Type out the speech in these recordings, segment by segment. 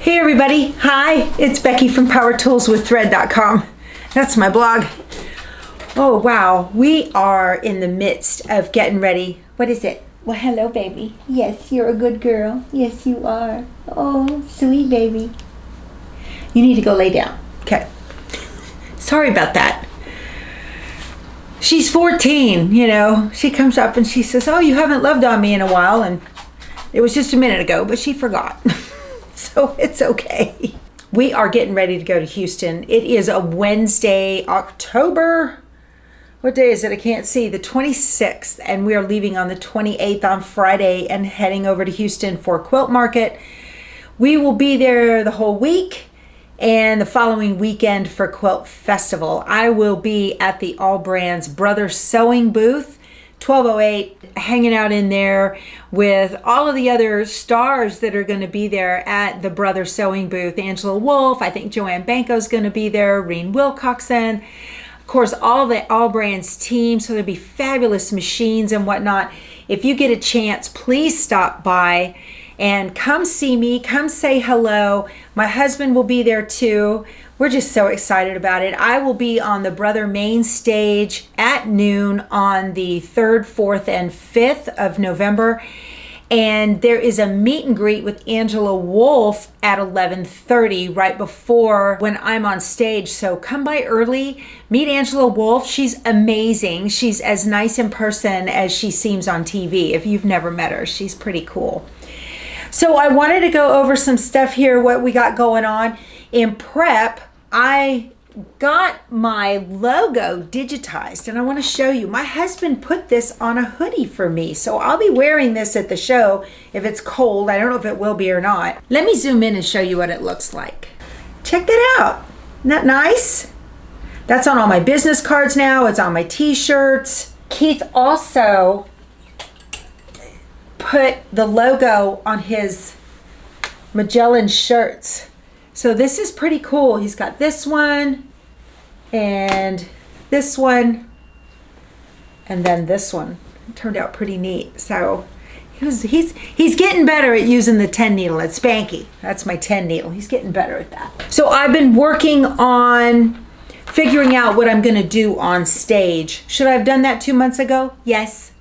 Hey everybody, hi, it's Becky from powertoolswiththread.com. That's my blog. Oh wow, we are in the midst of getting ready. What is it? Well, hello baby. Yes, you're a good girl. Yes, you are. Oh, sweet baby. You need to go lay down. Okay. Sorry about that. She's 14, you know. She comes up and she says, oh, you haven't loved on me in a while. And it was just a minute ago, but she forgot. So it's okay. We are getting ready to go to Houston. It is a Wednesday, October. What day is it? I can't see. The 26th. And we are leaving on the 28th on Friday and heading over to Houston for Quilt Market. We will be there the whole week and the following weekend for Quilt Festival. I will be at the All Brands Brothers Sewing booth, 1208, hanging out in there with all of the other stars that are going to be there at the Brothers Sewing booth. Angela Wolf, I think Joanne Banco's going to be there, Reen Wilcoxon, of course, all the All Brands team. So there'll be fabulous machines and whatnot. If you get a chance, please stop by and come see me, come say hello. My husband will be there too. We're just so excited about it. I will be on the Brother main stage at noon on the 3rd, 4th, and 5th of November. And there is a meet and greet with Angela Wolf at 11:30 right before when I'm on stage. So come by early, meet Angela Wolf. She's amazing. She's as nice in person as she seems on TV. If you've never met her, she's pretty cool. So I wanted to go over some stuff here, what we got going on. In prep, I got my logo digitized and I want to show you. My husband put this on a hoodie for me. So I'll be wearing this at the show if it's cold. I don't know if it will be or not. Let me zoom in and show you what it looks like. Check that out. Isn't that nice? That's on all my business cards now. It's on my t-shirts. Keith also put the logo on his Magellan shirts. So this is pretty cool. He's got this one and this one and then this one. It turned out pretty neat. So he's getting better at using the 10 needle. It's Spanky. That's my 10 needle. He's getting better at that. So I've been working on figuring out what I'm going to do on stage. Should I have done that 2 months ago? Yes.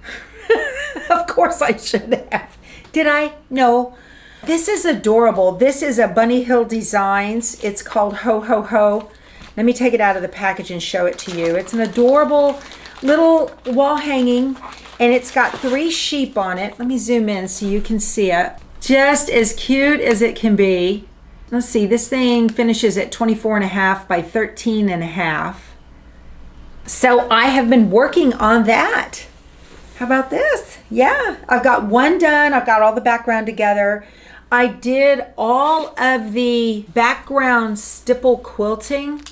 Of course I should have. Did I? No. This is adorable. This is a Bunny Hill Designs. It's called Ho Ho Ho. Let me take it out of the package and show it to you. It's an adorable little wall hanging and it's got 3 sheep on it. Let me zoom in so you can see it. Just as cute as it can be. Let's see, this thing finishes at 24.5 by 13.5. So I have been working on that. How about this? Yeah, I've got one done. I've got all the background together. I did all of the background stipple quilting.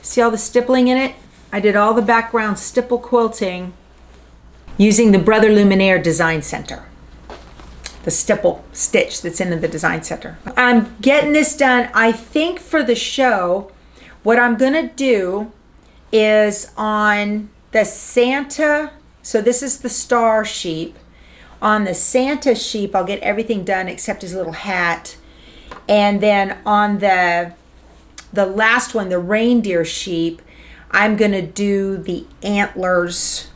See all the stippling in it? I did all the background stipple quilting using the Brother Luminaire Design Center. The stipple stitch that's in the Design Center. I'm getting this done. I think for the show, what I'm gonna do is on the Santa, so this is the star sheep. On the Santa sheep, I'll get everything done except his little hat. And then on the last one, the reindeer sheep, I'm gonna do the antlers.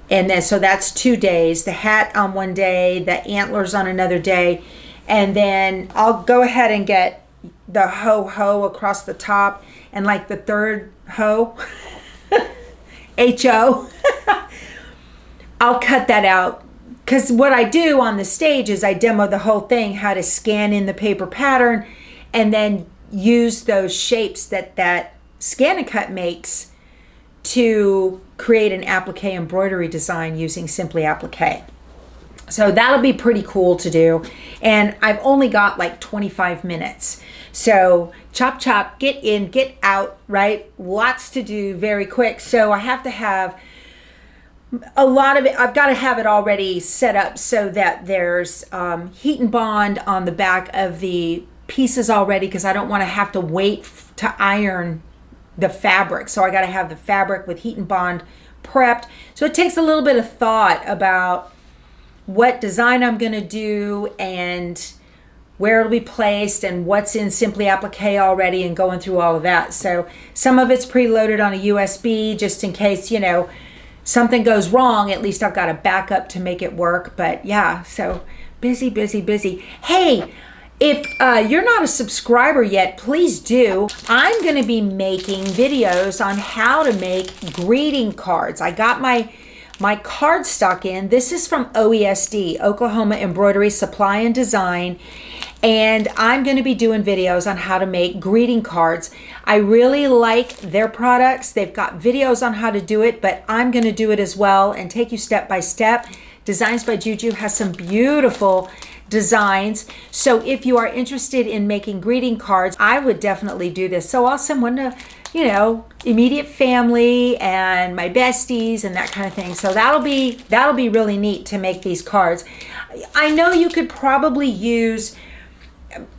And then, so that's 2 days, the hat on one day, the antlers on another day. And then I'll go ahead and get the ho-ho across the top and like the third ho, H-O, I'll cut that out. Because what I do on the stage is I demo the whole thing, how to scan in the paper pattern and then use those shapes that Scan and Cut makes to create an applique embroidery design using Simply Applique. So that'll be pretty cool to do. And I've only got like 25 minutes. So chop, chop, get in, get out, right? Lots to do very quick. So I have to have a lot of it. I've got to have it already set up so that there's heat and bond on the back of the pieces already, because I don't want to have to wait to iron the fabric. So I got to have the fabric with heat and bond prepped. So it takes a little bit of thought about what design I'm going to do and where it'll be placed and what's in Simply Applique already, and going through all of that. So some of it's preloaded on a USB just in case, you know, something goes wrong. At least I've got a backup to make it work. But yeah, so busy, busy, busy. Hey, if you're not a subscriber yet, please do. I'm going to be making videos on how to make greeting cards. I got my cardstock in. This is from OESD, Oklahoma Embroidery Supply and Design. And I'm going to be doing videos on how to make greeting cards. I really like their products. They've got videos on how to do it, but I'm going to do it as well and take you step by step. Designs by Juju has some beautiful designs. So if you are interested in making greeting cards, I would definitely do this. So I'll send one to, you know, immediate family and my besties and that kind of thing. So that'll be really neat to make these cards. I know you could probably use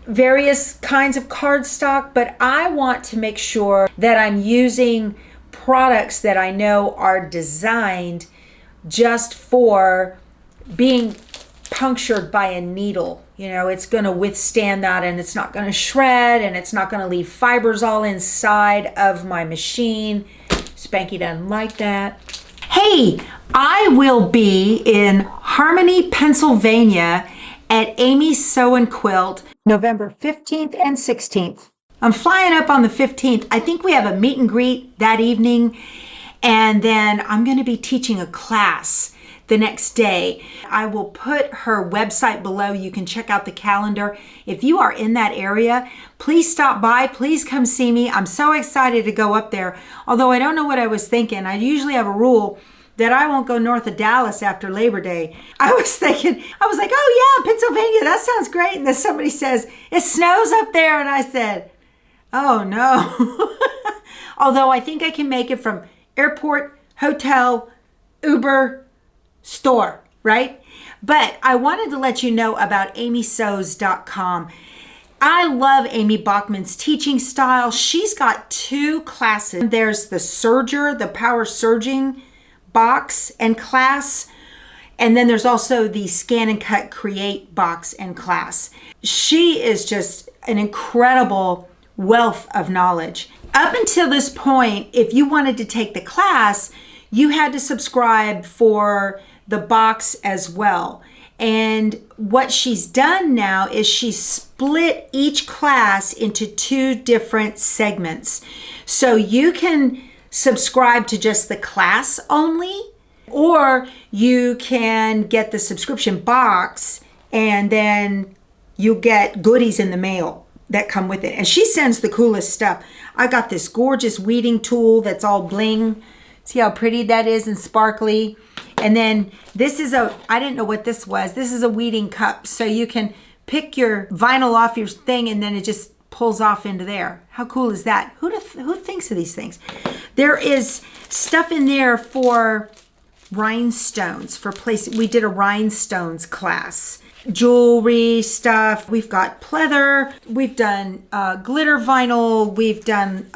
various kinds of cardstock, but I want to make sure that I'm using products that I know are designed just for being punctured by a needle. You know, it's going to withstand that, and it's not going to shred, and it's not going to leave fibers all inside of my machine. Spanky doesn't like that. Hey, I will be in Harmony, Pennsylvania at Amy's Sew and Quilt November 15th and 16th. I'm flying up on the 15th. I think we have a meet and greet that evening, and then I'm going to be teaching a class the next day. I will put her website below. You can check out the calendar. If you are in that area, please stop by. Please come see me. I'm so excited to go up there. Although I don't know what I was thinking. I usually have a rule that I won't go north of Dallas after Labor Day. I was like, oh yeah, Pennsylvania, that sounds great. And then somebody says, it snows up there. And I said, oh no. Although I think I can make it from airport, hotel, Uber, store, right? But I wanted to let you know about AmySews.com. I love Amy Bachman's teaching style. She's got 2 classes. There's the Serger, the power serging box and class. And then there's also the Scan and Cut Create box and class. She is just an incredible wealth of knowledge. Up until this point, if you wanted to take the class, you had to subscribe for the box as well. And what she's done now is she's split each class into 2 different segments. So you can subscribe to just the class only, or you can get the subscription box and then you get goodies in the mail that come with it. And she sends the coolest stuff. I got this gorgeous weeding tool that's all bling. See how pretty that is and sparkly. And then this is I didn't know what this was. This is a weeding cup. So you can pick your vinyl off your thing and then it just pulls off into there. How cool is that? Who thinks of these things? There is stuff in there for rhinestones, for place. We did a rhinestones class. Jewelry stuff. We've got pleather. We've done glitter vinyl. We've done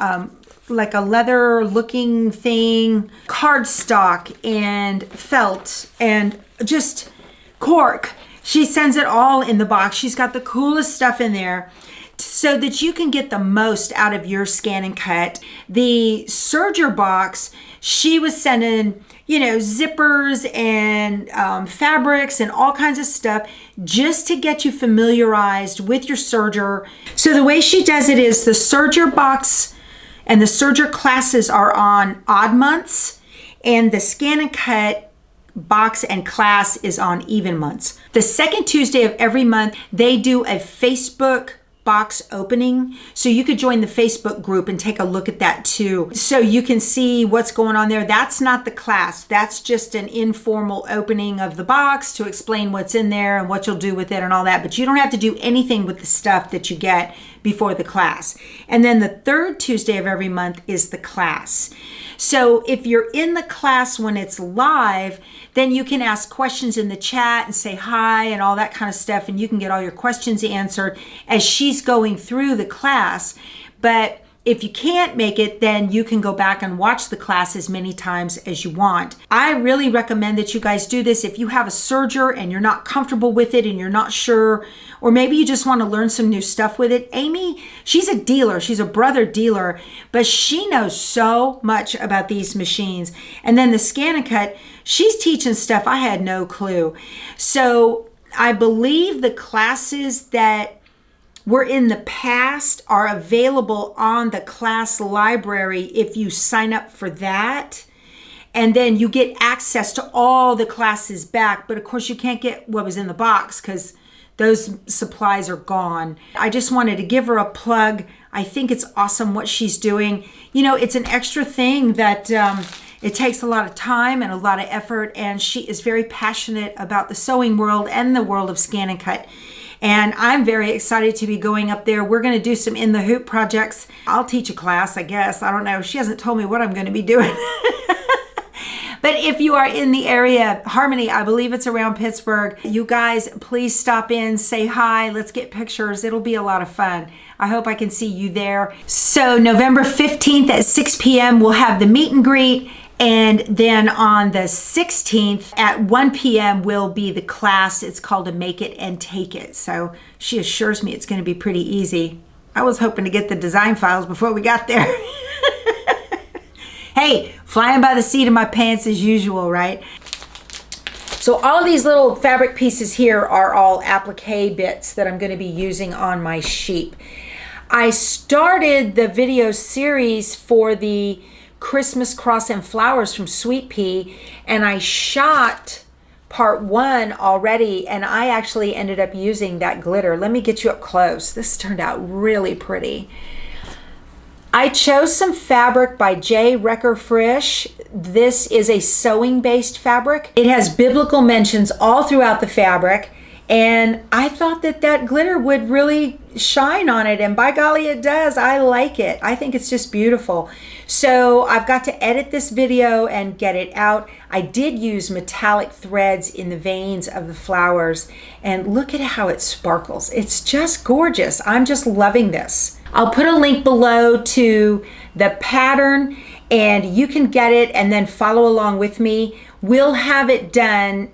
like a leather looking thing, cardstock and felt and just cork. She sends it all in the box. She's got the coolest stuff in there so that you can get the most out of your Scan and Cut. The Serger box, she was sending, you know, zippers and fabrics and all kinds of stuff just to get you familiarized with your serger. So the way she does it is the Serger box and the Serger classes are on odd months, and the Scan and Cut box and class is on even months. The second Tuesday of every month, they do a Facebook box opening. So you could join the Facebook group and take a look at that too. So you can see what's going on there. That's not the class. That's just an informal opening of the box to explain what's in there and what you'll do with it and all that. But you don't have to do anything with the stuff that you get before the class. And then the third Tuesday of every month is the class. So if you're in the class when it's live, then you can ask questions in the chat and say hi and all that kind of stuff, and you can get all your questions answered as she's going through the class. But If you can't make it, then you can go back and watch the class as many times as you want. I really recommend that you guys do this. If you have a serger and you're not comfortable with it and you're not sure, or maybe you just want to learn some new stuff with it. Amy, she's a dealer. She's a brother dealer, but she knows so much about these machines. And then the Scan and Cut, she's teaching stuff I had no clue. So I believe the classes that were in the past are available on the class library if you sign up for that. And then you get access to all the classes back. But of course you can't get what was in the box because those supplies are gone. I just wanted to give her a plug. I think it's awesome what she's doing. You know, it's an extra thing that it takes a lot of time and a lot of effort. And she is very passionate about the sewing world and the world of Scan and Cut. And I'm very excited to be going up there. We're going to do some in the hoop projects. I'll teach a class, I guess. I don't know. She hasn't told me what I'm going to be doing. But if you are in the area, Harmony, I believe it's around Pittsburgh, you guys, please stop in, say hi, let's get pictures. It'll be a lot of fun. I hope I can see you there. So November 15th at 6 p.m., we'll have the meet and greet. And then on the 16th at 1 p.m. will be the class. It's called a Make It and Take It. So she assures me it's going to be pretty easy. I was hoping to get the design files before we got there. Hey, flying by the seat of my pants as usual, right? So all of these little fabric pieces here are all applique bits that I'm going to be using on my sheep. I started the video series for the Christmas Cross and Flowers from Sweet Pea, and I shot part 1 already, and I actually ended up using that glitter. Let me get you up close. This turned out really pretty. I chose some fabric by J. Recker Frisch. This is a sewing based fabric. It has biblical mentions all throughout the fabric, and I thought that that glitter would really shine on it, and by golly it does. I like it. I think it's just beautiful. So I've got to edit this video and get it out. I did use metallic threads in the veins of the flowers, and look at how it sparkles. It's just gorgeous. I'm just loving this. I'll put a link below to the pattern, and you can get it and then follow along with me. We'll have it done.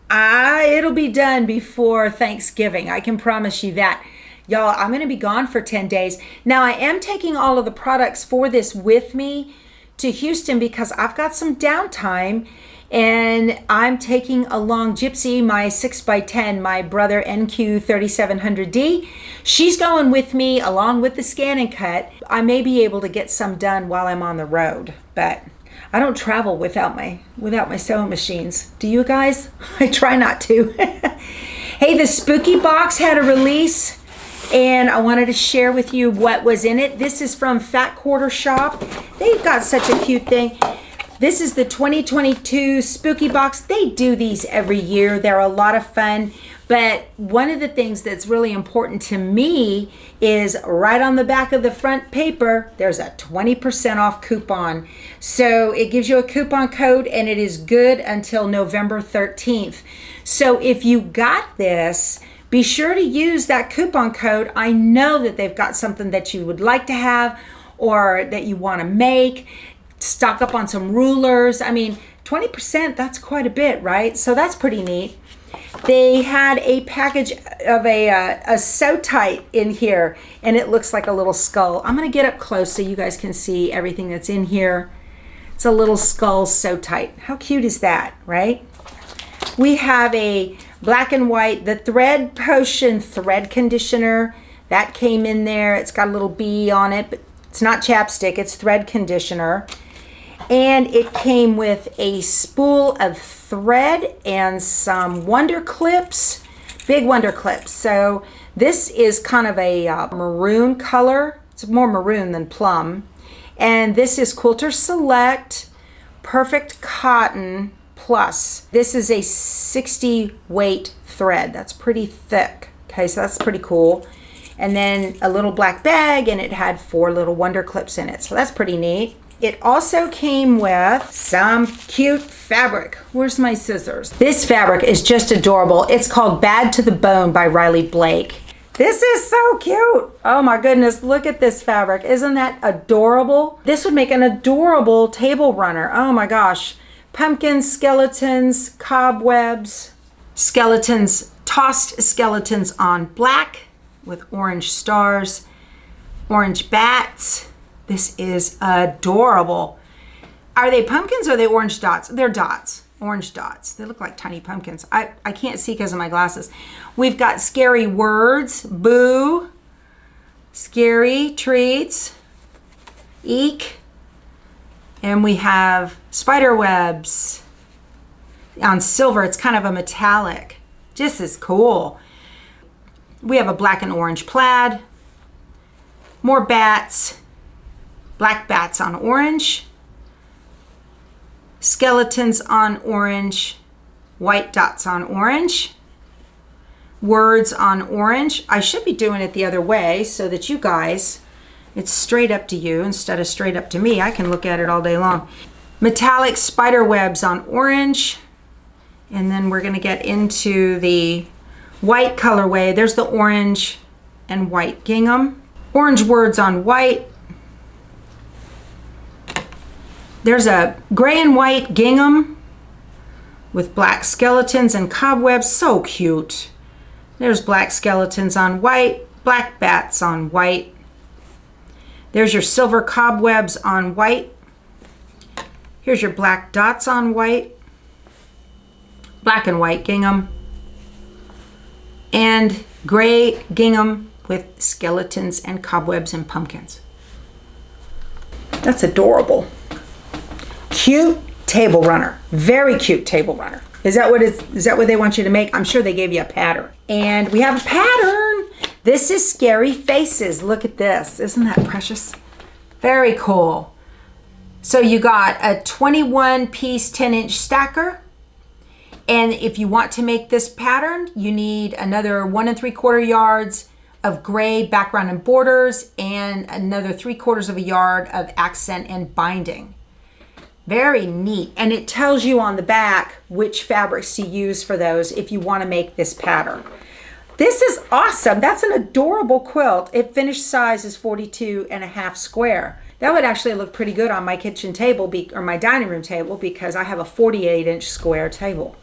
It'll be done before Thanksgiving. I can promise you that. Y'all, I'm going to be gone for 10 days. Now, I am taking all of the products for this with me to Houston because I've got some downtime, and I'm taking along Gypsy, my 6x10, my brother NQ3700D. She's going with me along with the Scan and Cut. I may be able to get some done while I'm on the road, but I don't travel without my sewing machines. Do you guys? I try not to. Hey, the Spooky Box had a release, and I wanted to share with you what was in it. This is from Fat Quarter Shop. They've got such a cute thing. This is the 2022 Spooky Box. They do these every year. They're a lot of fun. But one of the things that's really important to me is right on the back of the front paper, there's a 20% off coupon. So it gives you a coupon code, and it is good until November 13th. So if you got this, be sure to use that coupon code. I know that they've got something that you would like to have or that you want to make. Stock up on some rulers. I mean, 20%, that's quite a bit, right? So that's pretty neat. They had a package of a Sew Tight in here, and it looks like a little skull. I'm going to get up close so you guys can see everything that's in here. It's a little skull Sew Tight. How cute is that, right? We have a black and white, the Thread Potion thread conditioner. That came in there. It's got a little bee on it, but it's not chapstick, it's thread conditioner. And it came with a spool of thread and some Wonder Clips, big Wonder Clips. So this is kind of a maroon color. It's more maroon than plum. And this is Quilter Select Perfect Cotton Plus. This is a 60 weight thread. That's pretty thick. Okay, so that's pretty cool. And then a little black bag, and it had 4 little Wonder Clips in it. So that's pretty neat. It also came with some cute fabric. Where's my scissors? This fabric is just adorable. It's called Bad to the Bone by Riley Blake. This is so cute. Oh my goodness, look at this fabric. Isn't that adorable? This would make an adorable table runner. Oh my gosh. Pumpkins, skeletons, cobwebs, skeletons, tossed skeletons on black with orange stars, orange bats. This is adorable. Are they pumpkins or are they orange dots? They're dots. Orange dots. They look like tiny pumpkins. I can't see because of my glasses. We've got scary words, boo, scary treats, eek, and we have spider webs on silver. It's kind of a metallic. Just as cool. We have a black and orange plaid, more bats, black bats on orange, skeletons on orange, white dots on orange, words on orange. I should be doing it the other way so that you guys, it's straight up to you instead of straight up to me. I can look at it all day long. Metallic spider webs on orange. And then we're gonna get into the white colorway. There's the orange and white gingham. Orange words on white. There's a gray and white gingham with black skeletons and cobwebs. So cute. There's black skeletons on white, black bats on white. There's your silver cobwebs on white. Here's your black dots on white, black and white gingham, and gray gingham with skeletons and cobwebs and pumpkins. That's adorable. Cute table runner. Very cute table runner. Is that what they want you to make? I'm sure they gave you a pattern. And we have a pattern. This is scary faces. Look at this. Isn't that precious? Very cool. So you got a 21 piece 10-inch stacker. And if you want to make this pattern, you need another 1 3/4 yards of gray background and borders and another 3/4 of a yard of accent and binding. Very neat. And it tells you on the back which fabrics to use for those if you want to make this pattern. This is awesome. That's an adorable quilt. It finished size is 42.5 square. That would actually look pretty good on my kitchen table or my dining room table because I have a 48-inch square table.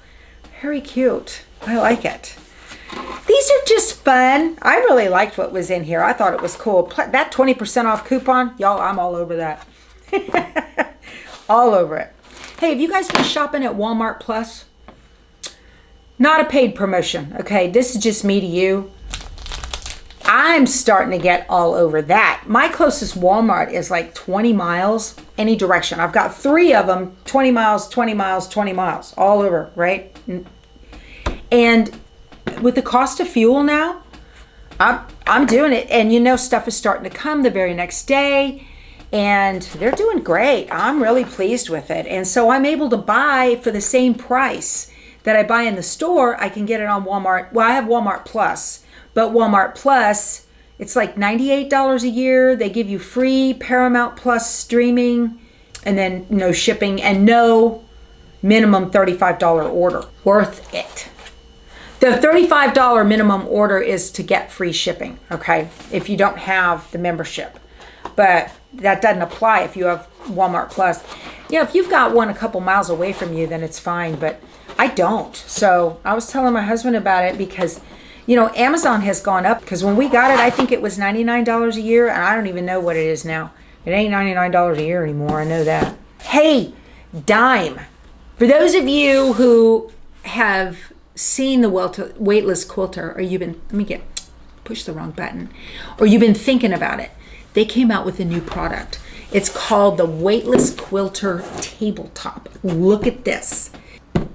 Very cute. I like it. These are just fun. I really liked what was in here. I thought it was cool. That 20% off coupon, y'all, I'm all over that. All over it. Hey, have you guys been shopping at Walmart Plus? Not a paid promotion, okay? This is just me to you. I'm starting to get all over that. My closest Walmart is like 20 miles, any direction. I've got 3 of them, 20 miles, 20 miles, 20 miles, all over, right? And with the cost of fuel now, I'm doing it. And you know, stuff is starting to come the very next day. And they're doing great. I'm really pleased with it. And so I'm able to buy for the same price that I buy in the store. I can get it on Walmart. Well, I have Walmart Plus, but Walmart Plus, it's like $98 a year. They give you free Paramount Plus streaming and then no shipping and no minimum $35 order. Worth it. The $35 minimum order is to get free shipping, okay, if you don't have the membership. But that doesn't apply if you have Walmart Plus. You know, if you've got one a couple miles away from you, then it's fine, but I don't. So I was telling my husband about it because, you know, Amazon has gone up because when we got it, I think it was $99 a year, and I don't even know what it is now. It ain't $99 a year anymore, I know that. Hey, Dime. For those of you who have seen the Weightless quilter, or you've been, push the wrong button, or you've been thinking about it, they came out with a new product. It's called the Weightless Quilter Tabletop. Look at this.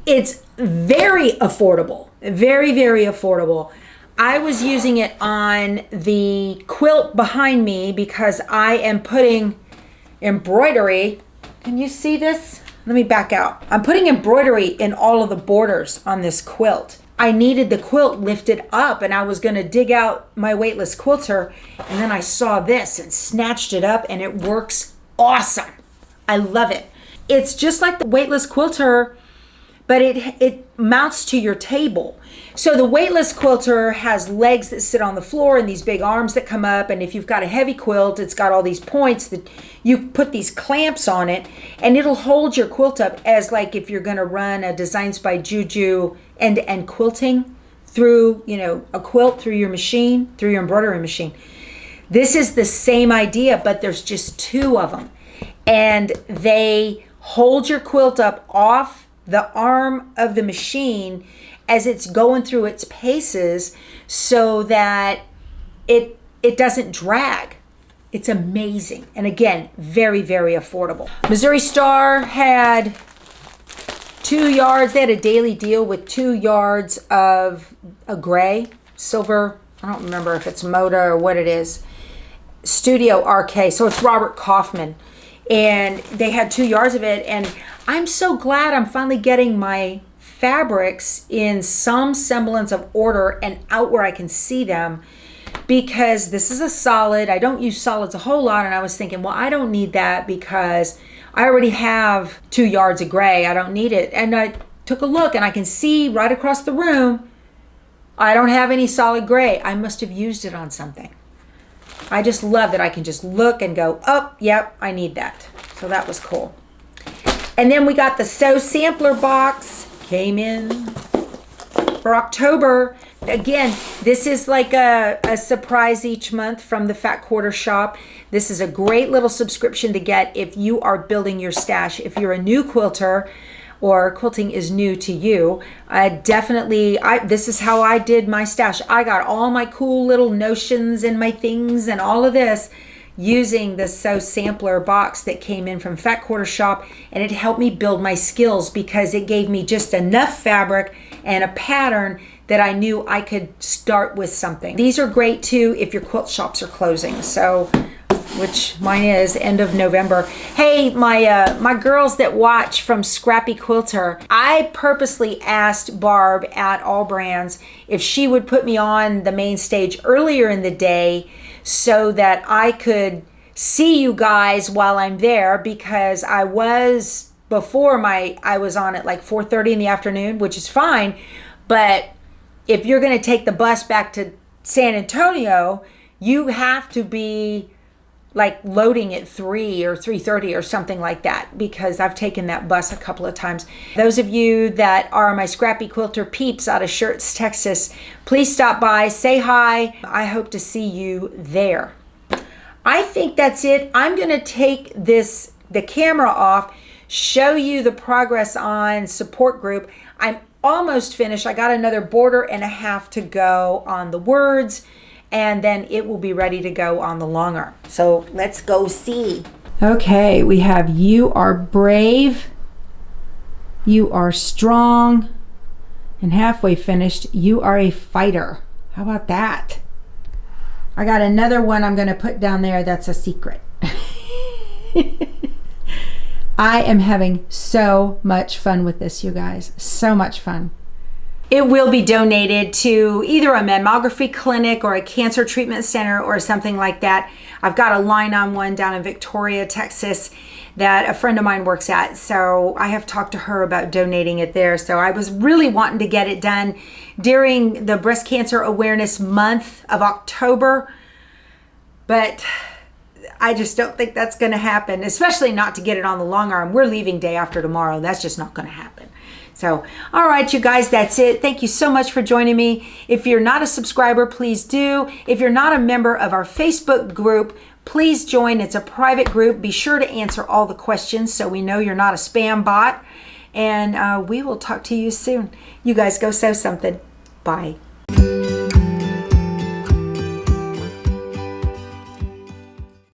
It's very affordable, very, very affordable. I was using it on the quilt behind me because I am putting embroidery. Can you see this? Let me back out. I'm putting embroidery in all of the borders on this quilt. I needed the quilt lifted up and I was going to dig out my Weightless quilter, and then I saw this and snatched it up, and it works awesome. I love it. It's just like the Weightless quilter, but it mounts to your table. So the weightless quilter has legs that sit on the floor and these big arms that come up. And if you've got a heavy quilt, it's got all these points that you put these clamps on it, and it'll hold your quilt up as like if you're going to run a Designs by Juju and quilting through, you know, a quilt through your machine, through your embroidery machine. This is the same idea, but there's just two of them. And they hold your quilt up off the arm of the machine as it's going through its paces so that it doesn't drag. It's amazing. And again, very, very affordable. Missouri Star had 2 yards. They had a daily deal with 2 yards of a gray, silver. I don't remember if it's Moda or what it is. Studio RK. So it's Robert Kaufman. And they had 2 yards of it. And I'm so glad I'm finally getting my fabrics in some semblance of order and out where I can see them, because this is a solid. I don't use solids a whole lot, and I was thinking, well, I don't need that because I already have 2 yards of gray. I don't need it. And I took a look and I can see right across the room I don't have any solid gray. I must have used it on something. I just love that I can just look and go, oh, yep, I need that. So that was cool. And then we got the Sew Sampler box. Came in for October. Again, this is like a surprise each month from the Fat Quarter Shop. This is a great little subscription to get if you are building your stash. If you're a new quilter or quilting is new to you, this is how I did my stash. I got all my cool little notions and my things and all of this using the Sew Sampler box that came in from Fat Quarter Shop, and it helped me build my skills because it gave me just enough fabric and a pattern that I knew I could start with something. These are great too if your quilt shops are closing, so which mine is end of November. Hey, my girls that watch from Scrappy Quilter, I purposely asked Barb at All Brands if she would put me on the main stage earlier in the day so that I could see you guys while I'm there, because I was on at like 4:30 in the afternoon, which is fine, but if you're going to take the bus back to San Antonio, you have to be like loading at 3 or 3:30 or something like that, because I've taken that bus a couple of times. Those of you that are my Scrappy Quilter peeps out of Shirts, Texas, please stop by, say hi. I hope to see you there. I think that's it. I'm going to take the camera off, show you the progress on support group. I'm almost finished. I got another border and a half to go on the words, and then it will be ready to go on the long arm. So let's go see. Okay, we have you are brave, you are strong, and halfway finished, you are a fighter. How about that? I got another one I'm going to put down there that's a secret. I am having so much fun with this, you guys. So much fun. It will be donated to either a mammography clinic or a cancer treatment center or something like that. I've got a line on one down in Victoria, Texas that a friend of mine works at. So I have talked to her about donating it there. So I was really wanting to get it done during the Breast Cancer Awareness Month of October, but I just don't think that's going to happen, especially not to get it on the long arm. We're leaving day after tomorrow. That's just not going to happen. So, all right, you guys, that's it. Thank you so much for joining me. If you're not a subscriber, please do. If you're not a member of our Facebook group, please join. It's a private group. Be sure to answer all the questions so we know you're not a spam bot. And we will talk to you soon. You guys go sew something. Bye.